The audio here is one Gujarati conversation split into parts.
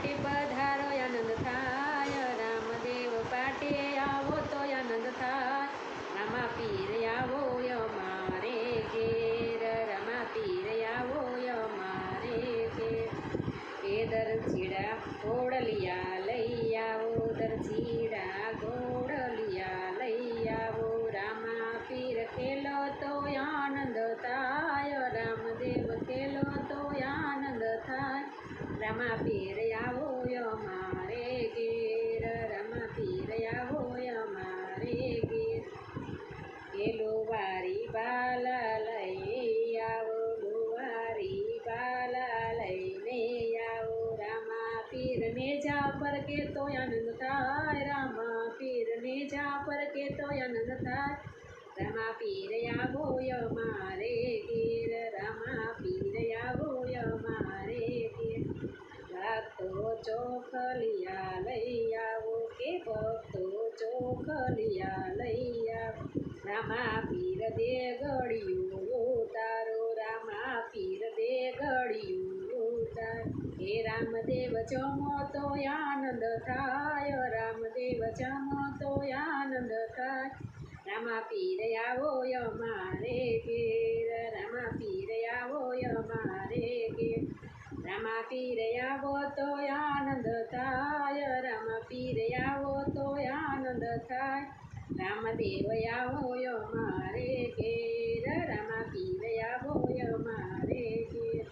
પાટે પધારો આનંદ થાય, રામદેવ પાટે આવો તો આનંદ થાય, રામા પીર આવો અમારે ઘેર, રામા પીર આવો અમારે ઘેર. એ દરજીડા ઘોડલિયા લઈ આવો, દરજીડા ઘોડલિયા લઈ આવો, રામા પીર ખેલો તો આનંદ થાય, રામદેવ ખેલો તો આનંદ થાય, રામા પીર આવો અમારે ઘેર, રામા પીર આવો અમારે ઘેર. એ લુવારી બાલા લઈ આવો, લુવારી બાલા લઈને આવો, રામા પીરને જા પર કે તો આનંદ થાય, રામા પીરને જા પર કે તો આનંદ થાય, રામા પીર આવો અમારે ઘેર, રામા પીર આવો અમારે ઘેર. ભક્તો ચોખલિયા લઈ આવો, કે ભક્તો ચોખલિયા લઈ આવો, રામા પીર દે ગળિયું ઉતારો, રામા પીર દે ગળિયું ઉતારો. હે રામદેવ જમો તો આનંદ થાય, રામદેવ જમો તો આનંદ થાય, રામા પીર આવો અમારે ઘેર, રામા પીર આવો અમારે ઘેર, રામા પીર આવો તો આનંદ થાય, રામા પીર આવો તો આનંદ થાય, રામદેવ આવો અમારે ઘેર, રામા પીર આવો અમારે ઘેર.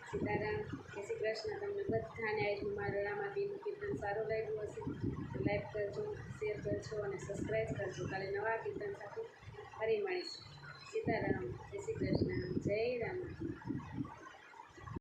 સીતારામ. જય શ્રી કૃષ્ણ. તમને બધાને આજનું મારું રામાપીરનું કીર્તન સારું લાગ્યું હશે તો લાઈક કરજો, શેર કરજો અને સબસ્ક્રાઈબ કરજો. કાલે નવા કીર્તન સાથે ફરી મળીશું. સીતારામ. જય શ્રી કૃષ્ણ.